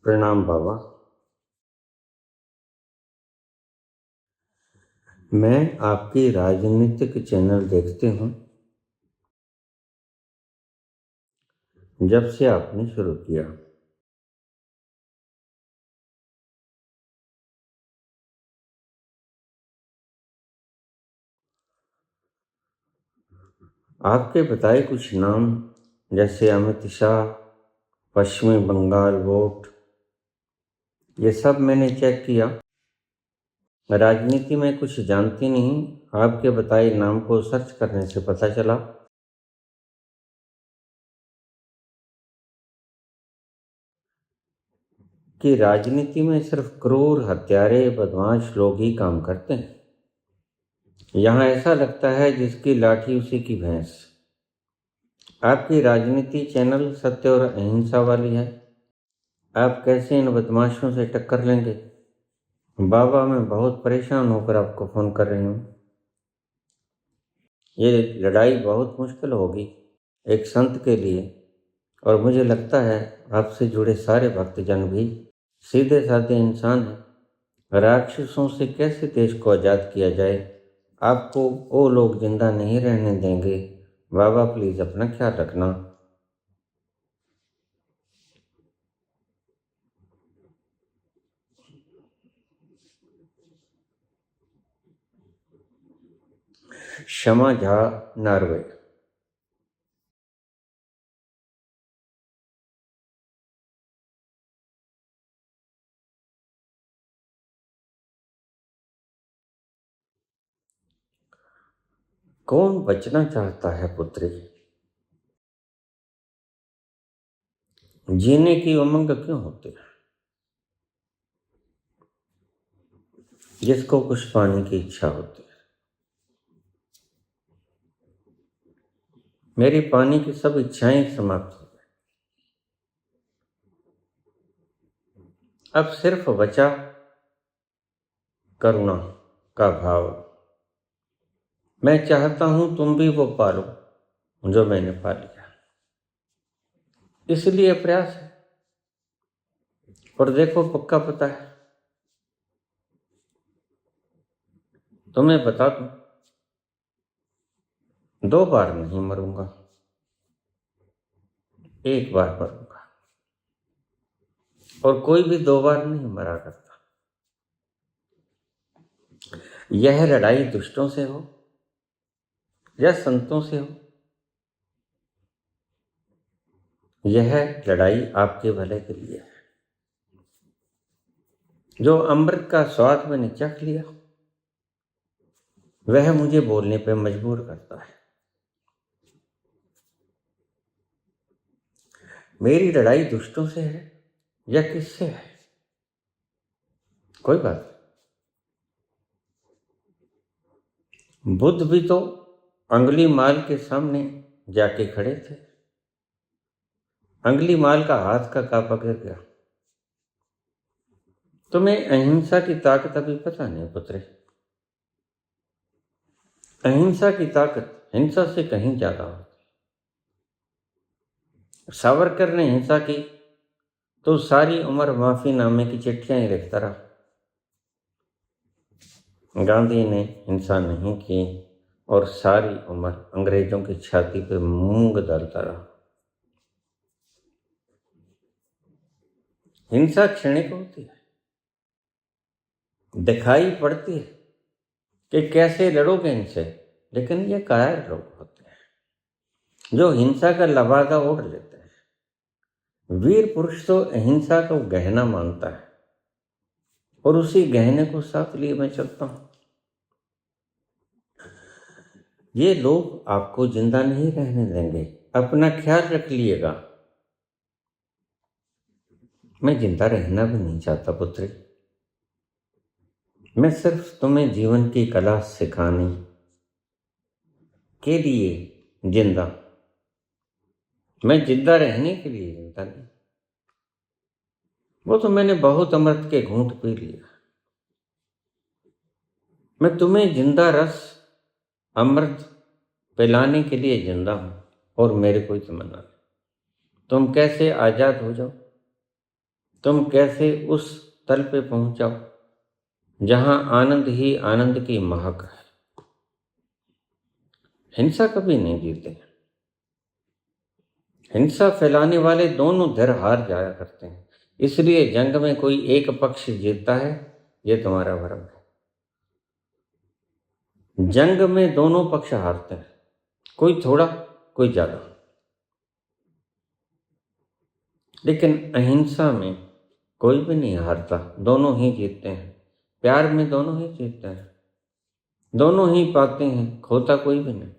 प्रणाम बाबा। मैं आपकी राजनीतिक चैनल देखती हूँ जब से आपने शुरू किया। आपके बताए कुछ नाम जैसे अमित शाह, पश्चिमी बंगाल वोट, ये सब मैंने चेक किया। राजनीति में कुछ जानती नहीं, आपके बताए नाम को सर्च करने से पता चला कि राजनीति में सिर्फ क्रूर, हत्यारे, बदमाश लोग ही काम करते हैं। यहाँ ऐसा लगता है जिसकी लाठी उसी की भैंस। आपकी राजनीति चैनल सत्य और अहिंसा वाली है। आप कैसे इन बदमाशों से टक्कर लेंगे? बाबा, मैं बहुत परेशान होकर आपको फ़ोन कर रही हूँ। ये लड़ाई बहुत मुश्किल होगी एक संत के लिए, और मुझे लगता है आपसे जुड़े सारे भक्तजन भी सीधे साधे इंसान हैं। राक्षसों से कैसे देश को आज़ाद किया जाए? आपको वो लोग जिंदा नहीं रहने देंगे। बाबा प्लीज़ अपना ख्याल रखना। क्षमा झा, नॉर्वे। कौन बचना चाहता है पुत्री? जीने की उमंग क्यों होती है? जिसको कुछ पाने की इच्छा होती है। मेरी पानी की सब इच्छाएं समाप्त हो गई। अब सिर्फ बचा करुणा का भाव। मैं चाहता हूं तुम भी वो पालो जो मैंने पा लिया, इसलिए प्रयास है। और देखो, पक्का पता है, तुम्हें बता दूं, 2 बार नहीं मरूंगा, 1 बार मरूंगा। और कोई भी 2 बार नहीं मरा करता। यह लड़ाई दुष्टों से हो या संतों से हो, यह लड़ाई आपके भले के लिए है। जो अमृत का स्वाद मैंने चख लिया, वह मुझे बोलने पर मजबूर करता है। मेरी लड़ाई दुष्टों से है या किससे है, कोई बात नहीं। बुद्ध भी तो अंगुली माल के सामने जाके खड़े थे। अंगुली माल का हाथ का कांपा गिर गया। तुम्हें अहिंसा की ताकत अभी पता नहीं पुत्र। अहिंसा की ताकत हिंसा से कहीं ज्यादा होती। सावरकर ने हिंसा की तो सारी उम्र माफीनामे की चिट्ठियां ही लिखता रहा। गांधी ने हिंसा नहीं की और सारी उम्र अंग्रेजों की छाती पे मूंग डालता रहा। हिंसा क्षणिक होती है, दिखाई पड़ती है कि कैसे लड़ोगे इनसे, लेकिन ये कायर लोग होते हैं जो हिंसा का लबादा ओढ़ लेते हैं। वीर पुरुष तो अहिंसा को गहना मानता है और उसी गहने को साथ लिए मैं चलता हूं। ये लोग आपको जिंदा नहीं रहने देंगे, अपना ख्याल रख लिएगा। मैं जिंदा रहना भी नहीं चाहता पुत्री। मैं सिर्फ तुम्हें जीवन की कला सिखाने के लिए जिंदा, मैं जिंदा रहने के लिए जिंदा नहीं। वो तो मैंने बहुत अमृत के घूंट पी लिया। मैं तुम्हें जिंदा रस अमृत पिलाने के लिए जिंदा हूं, और मेरे कोई तमन्ना नहीं। तुम कैसे आजाद हो जाओ तुम कैसे उस तल पे पहुंचाओ जहां आनंद ही आनंद की महक है। हिंसा कभी नहीं जीते। हिंसा फैलाने वाले दोनों धैर हार जाया करते हैं। इसलिए जंग में कोई एक पक्ष जीतता है, ये तुम्हारा भ्रम है। जंग में दोनों पक्ष हारते हैं, कोई थोड़ा कोई ज्यादा। लेकिन अहिंसा में कोई भी नहीं हारता, दोनों ही जीतते हैं। प्यार में दोनों ही जीतते हैं, दोनों ही पाते हैं, खोता कोई भी नहीं।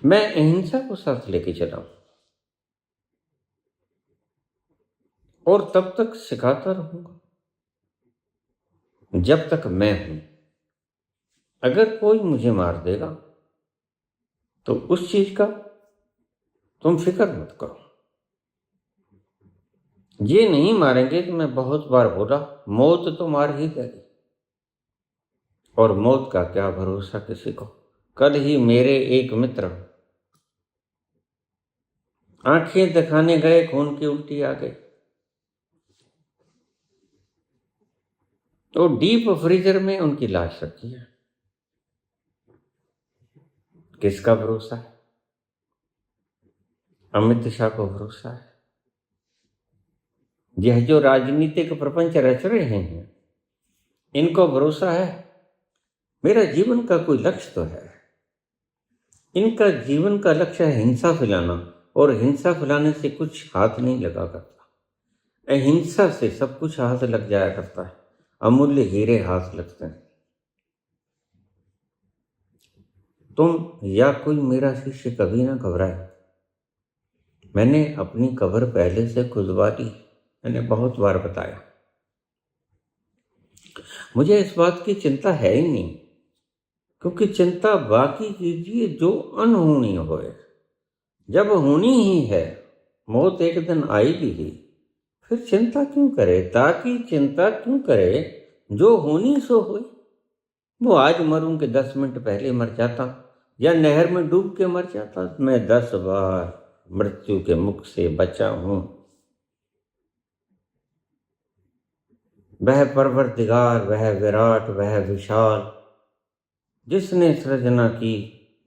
मैं अहिंसा को साथ लेके चला और तब तक सिखाता रहूंगा जब तक मैं हूं। अगर कोई मुझे मार देगा तो उस चीज का तुम फिक्र मत करो। ये नहीं मारेंगे कि मैं बहुत बार बोला, मौत तो मार ही देगी। और मौत का क्या भरोसा किसी को। कल ही मेरे एक मित्र आंखें दिखाने गए, खून की उल्टी आ गई। तो डीप फ्रीजर में उनकी लाश रखी है। किसका भरोसा है? अमित शाह को भरोसा है। यह जो राजनीतिक प्रपंच रच रहे हैं, इनको भरोसा है मेरा जीवन का कोई लक्ष्य तो है। इनका जीवन का लक्ष्य है हिंसा फैलाना, और हिंसा फैलाने से कुछ हाथ नहीं लगा करता। अहिंसा से सब कुछ हाथ लग जाया करता है, अमूल्य हीरे हाथ लगते हैं। तुम या कोई मेरा शिष्य कभी ना घबराए। मैंने अपनी कब्र पहले से खुदवा ली, मैंने बहुत बार बताया। मुझे इस बात की चिंता है ही नहीं, क्योंकि चिंता बाकी कीजिए जो अनहोनी होए। जब होनी ही है, मौत एक दिन आएगी ही, फिर चिंता क्यों करे? ताकि चिंता क्यों करे, जो होनी सो होए। वो आज मरूं कि 10 मिनट पहले मर जाता, या नहर में डूब के मर जाता। मैं 10 बार मृत्यु के मुख से बचा हूं। वह परवरदिगार, वह विराट, वह विशाल जिसने सृजना की,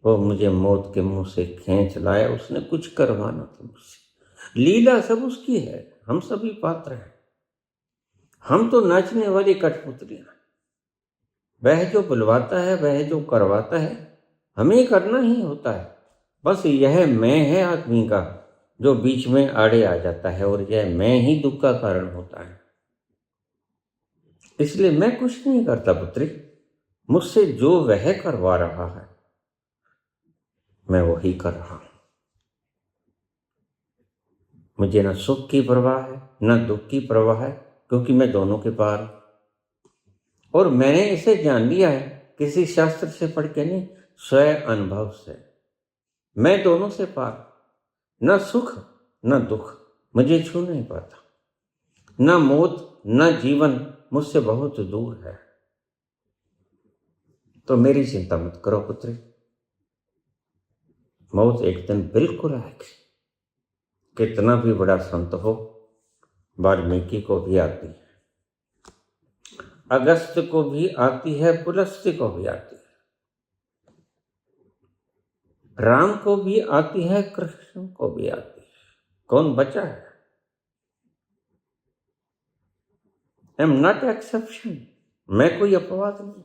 वो मुझे मौत के मुंह से खींच लाया। उसने कुछ करवाना था मुझसे। लीला सब उसकी है, हम सभी पात्र हैं। हम तो नाचने वाली कठपुतलियां। वह जो बुलवाता है, वह जो करवाता है, हमें करना ही होता है। बस यह मैं है आदमी का, जो बीच में आड़े आ जाता है, और यह मैं ही दुख का कारण होता है। इसलिए मैं कुछ नहीं करता पुत्री। मुझसे जो वह करवा रहा है, मैं वही कर रहा हूं। मुझे न सुख की परवाह है, न दुख की परवाह है, क्योंकि मैं दोनों के पार हूं। और मैंने इसे जान लिया है, किसी शास्त्र से पढ़ के नहीं, स्वयं अनुभव से। मैं दोनों से पार, न सुख न दुख मुझे छू नहीं पाता, न मौत न जीवन मुझसे बहुत दूर है। तो मेरी चिंता मत करो पुत्री। मौत एक दिन बिल्कुल आएगी। कितना भी बड़ा संत हो, वाल्मीकि को भी आती है, अगस्त को भी आती है, पुलस्त्य को भी आती है, राम को भी आती है, कृष्ण को भी आती है। कौन बचा है? I am not exception. मैं कोई अपवाद नहीं,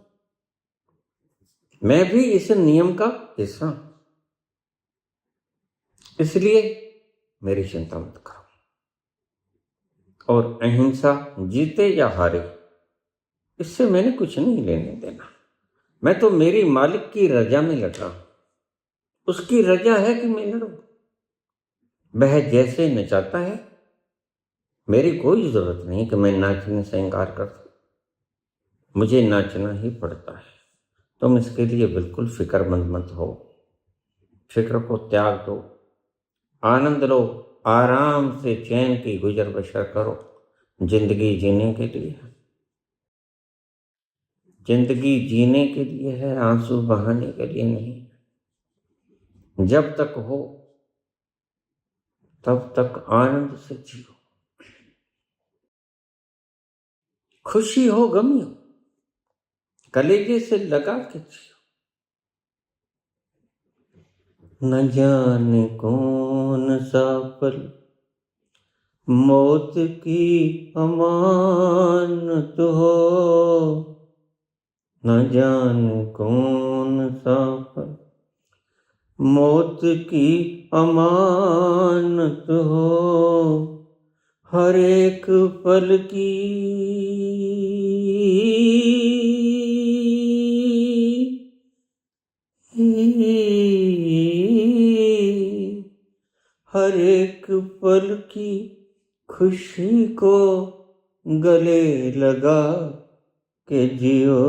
मैं भी इस नियम का हिस्सा हूं। इसलिए मेरी चिंता मत करो। और अहिंसा जीते या हारे, इससे मैंने कुछ नहीं लेने देना। मैं तो मेरी मालिक की रजा में लड़ रहा हूं। उसकी रजा है कि मैं लड़ूं। वह जैसे नचाता है, मेरी कोई जरूरत नहीं कि मैं नाचने से इंकार कर दूं। मुझे नाचना ही पड़ता है। तुम इसके लिए बिल्कुल फिक्रमंद मत हो। फिक्र को त्याग दो, आनंद लो, आराम से चैन की गुजर बसर करो। जिंदगी जीने के लिए है। जिंदगी जीने के लिए है, आंसू बहाने के लिए नहीं। जब तक हो तब तक आनंद से जियो। खुशी हो गमी हो, कलेजे से लगा के जियो। न जाने कौन सा पल मौत की अमानत हो, न जाने कौन सा पल मौत की अमानत हो, हर एक पल की हर एक पल की खुशी को गले लगा के जियो,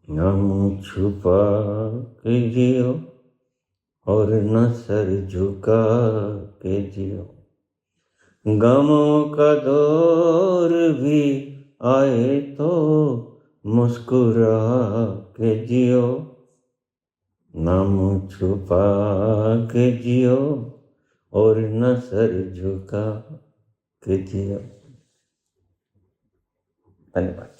न मुँह छुपा के जियो और न सर झुका के जियो। गमों का दौर भी आए तो मुस्कुरा के जियो, न मुँह छुपा के जियो और न सर झुका के जियो। धन्यवाद।